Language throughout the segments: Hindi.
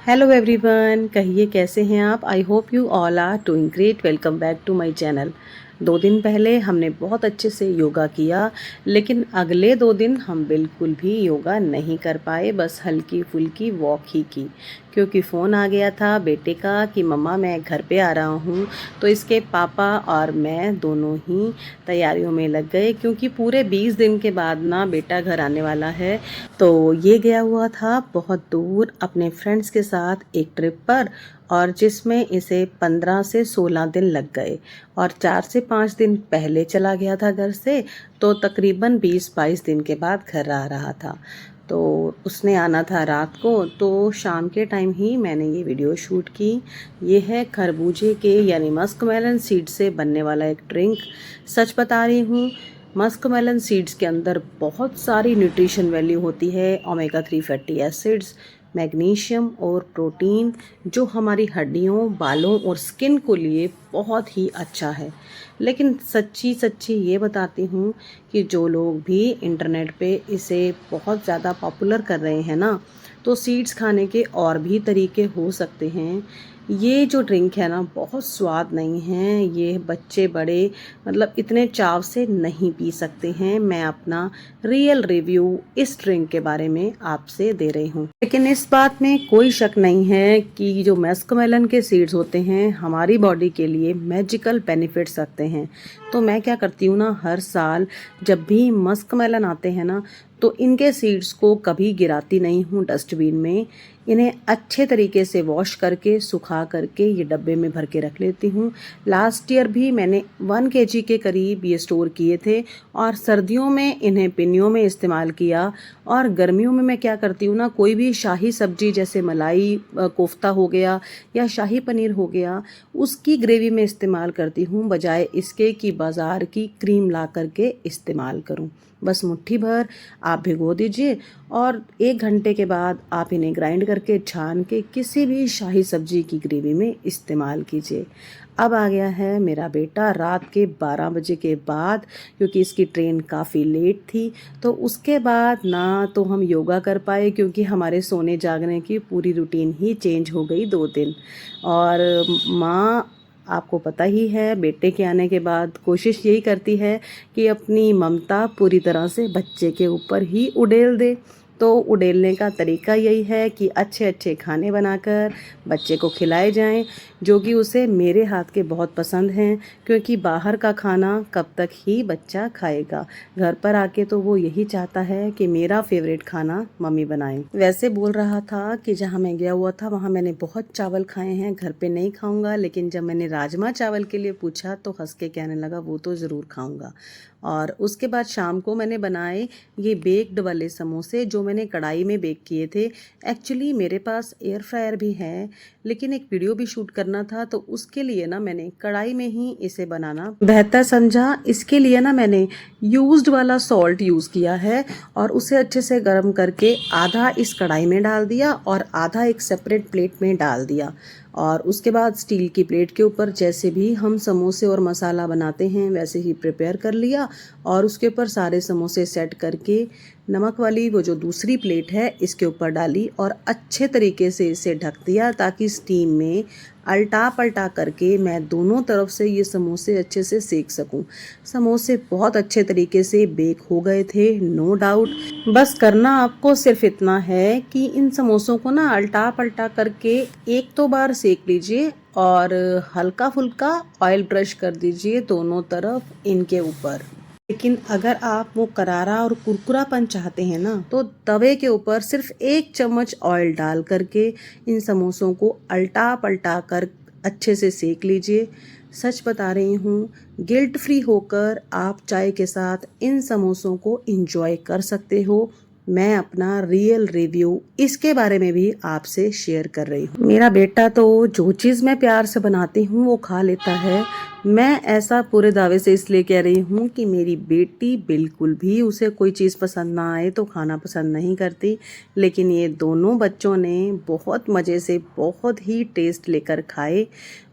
हेलो एवरीवन, कहिए कैसे हैं आप। I hope you all are doing great. Welcome back to my channel. 2 दिन पहले हमने बहुत अच्छे से योगा किया, लेकिन अगले 2 दिन हम बिल्कुल भी योगा नहीं कर पाए, बस हल्की फुल्की वॉक ही की। क्योंकि फ़ोन आ गया था बेटे का कि मम्मा मैं घर पे आ रहा हूँ। तो इसके पापा और मैं दोनों ही तैयारियों में लग गए, क्योंकि पूरे 20 दिन के बाद ना बेटा घर आने वाला है। तो ये गया हुआ था बहुत दूर अपने फ्रेंड्स के साथ एक ट्रिप पर, और जिसमें इसे 15 से 16 दिन लग गए। और 4 से 5 दिन पहले चला गया था घर से, तो तकरीबन 20-22 दिन के बाद घर आ रहा था। तो उसने आना था रात को, तो शाम के टाइम ही मैंने ये वीडियो शूट की। ये है खरबूजे के यानी मस्कमेलन सीड से बनने वाला एक ड्रिंक। सच बता रही हूँ, मस्कमेलन सीड्स के अंदर बहुत सारी न्यूट्रिशन वैल्यू होती है। ओमेगा 3 फैटी एसिड्स, मैग्नीशियम और प्रोटीन, जो हमारी हड्डियों, बालों और स्किन को लिए बहुत ही अच्छा है। लेकिन सच्ची सच्ची ये बताती हूँ कि जो लोग भी इंटरनेट पे इसे बहुत ज़्यादा पॉपुलर कर रहे हैं ना, तो सीड्स खाने के और भी तरीके हो सकते हैं। ये जो ड्रिंक है ना, बहुत स्वाद नहीं है। ये बच्चे बड़े मतलब इतने चाव से नहीं पी सकते हैं। मैं अपना रियल रिव्यू इस ड्रिंक के बारे में आपसे दे रही हूँ। लेकिन इस बात में कोई शक नहीं है कि जो मस्कमेलन के सीड्स होते हैं हमारी बॉडी के लिए मैजिकल बेनिफिट्स रखते हैं। तो मैं क्या करती हूँ ना, हर साल जब भी मस्कमेलन आते हैं ना, तो इनके सीड्स को कभी गिराती नहीं हूँ डस्टबिन में। इन्हें अच्छे तरीके से वॉश करके सुखा करके ये डब्बे में भर के रख लेती हूँ। लास्ट ईयर भी मैंने 1 केजी के करीब ये स्टोर किए थे, और सर्दियों में इन्हें पिन्नियों में इस्तेमाल किया। और गर्मियों में मैं क्या करती हूँ ना, कोई भी शाही सब्जी जैसे मलाई कोफ्ता हो गया या शाही पनीर हो गया, उसकी ग्रेवी में इस्तेमाल करती हूँ, बजाय इसके कि बाज़ार की क्रीम ला करके इस्तेमाल करूँ। बस मुट्ठी भर आप भिगो दीजिए, और 1 घंटे के बाद आप इन्हें ग्राइंड करके छान के किसी भी शाही सब्जी की ग्रेवी में इस्तेमाल कीजिए। अब आ गया है मेरा बेटा रात के 12 बजे के बाद, क्योंकि इसकी ट्रेन काफ़ी लेट थी। तो उसके बाद ना तो हम योगा कर पाए, क्योंकि हमारे सोने जागने की पूरी रूटीन ही चेंज हो गई 2 दिन। और माँ, आपको पता ही है, बेटे के आने के बाद कोशिश यही करती है कि अपनी ममता पूरी तरह से बच्चे के ऊपर ही उड़ेल दे। तो उड़ेलने का तरीका यही है कि अच्छे अच्छे खाने बनाकर बच्चे को खिलाए जाएं, जो कि उसे मेरे हाथ के बहुत पसंद हैं। क्योंकि बाहर का खाना कब तक ही बच्चा खाएगा, घर पर आके तो वो यही चाहता है कि मेरा फेवरेट खाना मम्मी बनाए। वैसे बोल रहा था कि जहाँ मैं गया हुआ था वहाँ मैंने बहुत चावल खाए हैं, घर पे नहीं खाऊंगा। लेकिन जब मैंने राजमा चावल के लिए पूछा तो हंस के कहने लगा वो तो ज़रूर खाऊंगा। और उसके बाद शाम को मैंने बनाए ये बेक्ड वाले समोसे, जो मैंने कढ़ाई में बेक किए थे। एक्चुअली मेरे पास एयर फ्रायर भी है, लेकिन एक वीडियो भी शूट करना था, तो उसके लिए ना मैंने कढ़ाई में ही इसे बनाना बेहतर समझा। इसके लिए ना मैंने यूज्ड वाला सॉल्ट यूज़ किया है, और उसे अच्छे से गर्म करके आधा इस कढ़ाई में डाल दिया और आधा एक सेपरेट प्लेट में डाल दिया। और उसके बाद स्टील की प्लेट के ऊपर जैसे भी हम समोसे और मसाला बनाते हैं वैसे ही प्रिपेयर कर लिया, और उसके ऊपर सारे समोसे सेट करके नमक वाली वो जो दूसरी प्लेट है इसके ऊपर डाली, और अच्छे तरीके से इसे ढक दिया, ताकि स्टीम में अल्टा पलटा करके मैं दोनों तरफ से ये समोसे अच्छे से सेक सकूं। समोसे बहुत अच्छे तरीके से बेक हो गए थे, नो डाउट। बस करना आपको सिर्फ इतना है कि इन समोसों को ना अल्टा पलटा करके 1-2 बार सेक लीजिए, और हल्का फुल्का ऑयल ब्रश कर दीजिए दोनों तरफ इनके ऊपर। लेकिन अगर आप वो करारा और कुरकुरापन चाहते हैं ना, तो तवे के ऊपर सिर्फ 1 चम्मच ऑयल डाल करके इन समोसों को अल्टा पलटा कर अच्छे से सेक लीजिए। सच बता रही हूँ, गिल्ट फ्री होकर आप चाय के साथ इन समोसों को एंजॉय कर सकते हो। मैं अपना रियल रिव्यू इसके बारे में भी आपसे शेयर कर रही हूँ। मेरा बेटा तो जो चीज़ मैं प्यार से बनाती हूँ वो खा लेता है। मैं ऐसा पूरे दावे से इसलिए कह रही हूँ कि मेरी बेटी बिल्कुल भी उसे कोई चीज़ पसंद ना आए तो खाना पसंद नहीं करती। लेकिन ये दोनों बच्चों ने बहुत मज़े से बहुत ही टेस्ट लेकर खाए,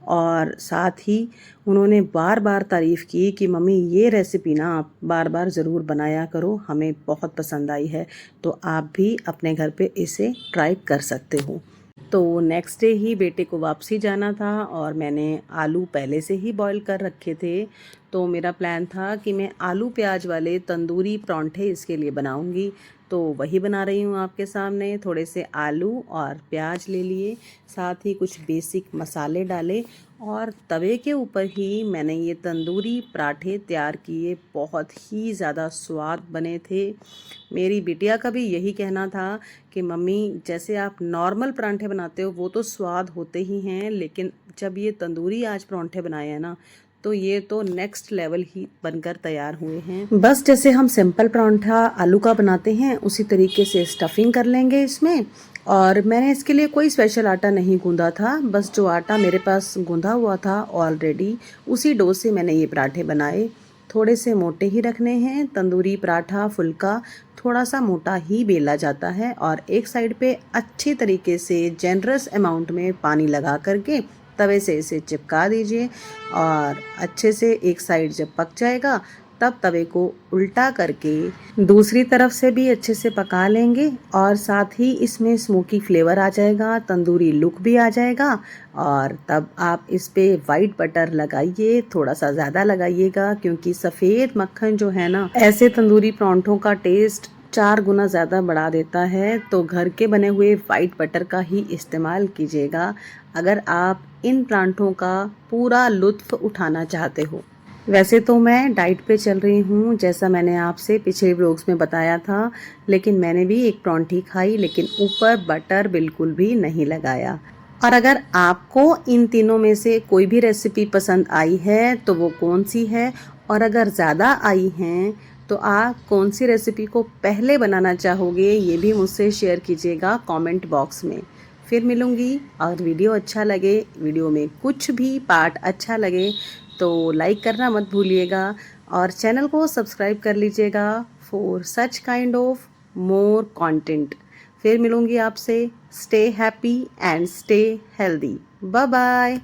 और साथ ही उन्होंने बार बार तारीफ़ की कि मम्मी ये रेसिपी ना आप बार बार ज़रूर बनाया करो, हमें बहुत पसंद आई है। तो आप भी अपने घर पे इसे ट्राई कर सकते हो। तो नेक्स्ट डे ही बेटे को वापसी जाना था और मैंने आलू पहले से ही बॉईल कर रखे थे। तो मेरा प्लान था कि मैं आलू प्याज वाले तंदूरी परांठे इसके लिए बनाऊंगी। तो वही बना रही हूँ आपके सामने। थोड़े से आलू और प्याज ले लिए, साथ ही कुछ बेसिक मसाले डाले और तवे के ऊपर ही मैंने ये तंदूरी पराठे तैयार किए। बहुत ही ज़्यादा स्वाद बने थे। मेरी बिटिया का भी यही कहना था कि मम्मी, जैसे आप नॉर्मल परांठे बनाते हो वो तो स्वाद होते ही हैं, लेकिन जब ये तंदूरी आज परांठे बनाए हैं ना, तो ये तो नेक्स्ट लेवल ही बनकर तैयार हुए हैं। बस जैसे हम सिंपल परांठा आलू का बनाते हैं उसी तरीके से स्टफिंग कर लेंगे इसमें। और मैंने इसके लिए कोई स्पेशल आटा नहीं गूंदा था, बस जो आटा मेरे पास गूंदा हुआ था ऑलरेडी उसी डो से मैंने ये पराठे बनाए। थोड़े से मोटे ही रखने हैं। तंदूरी पराठा फुल्का थोड़ा सा मोटा ही बेला जाता है और एक साइड पे अच्छे तरीके से जेनरस अमाउंट में पानी लगा करके तवे से इसे चिपका दीजिए और अच्छे से एक साइड जब पक जाएगा तब तवे को उल्टा करके दूसरी तरफ से भी अच्छे से पका लेंगे और साथ ही इसमें स्मोकी फ्लेवर आ जाएगा, तंदूरी लुक भी आ जाएगा। और तब आप इस पे वाइट बटर लगाइए, थोड़ा सा ज़्यादा लगाइएगा क्योंकि सफ़ेद मक्खन जो है ना, ऐसे तंदूरी परांठों का टेस्ट 4 गुना ज़्यादा बढ़ा देता है। तो घर के बने हुए वाइट बटर का ही इस्तेमाल कीजिएगा अगर आप इन परांठों का पूरा लुत्फ़ उठाना चाहते हो। वैसे तो मैं डाइट पे चल रही हूँ, जैसा मैंने आपसे पिछले व्लॉग्स में बताया था, लेकिन मैंने भी एक परांठी खाई लेकिन ऊपर बटर बिल्कुल भी नहीं लगाया। और अगर आपको इन तीनों में से कोई भी रेसिपी पसंद आई है तो वो कौन सी है, और अगर ज़्यादा आई हैं तो आप कौन सी रेसिपी को पहले बनाना चाहोगे, ये भी मुझसे शेयर कीजिएगा कमेंट बॉक्स में। फिर मिलूँगी। और वीडियो अच्छा लगे, वीडियो में कुछ भी पार्ट अच्छा लगे तो लाइक करना मत भूलिएगा और चैनल को सब्सक्राइब कर लीजिएगा for such kind of more content. फिर मिलूँगी आपसे। Stay happy and stay healthy. Bye bye.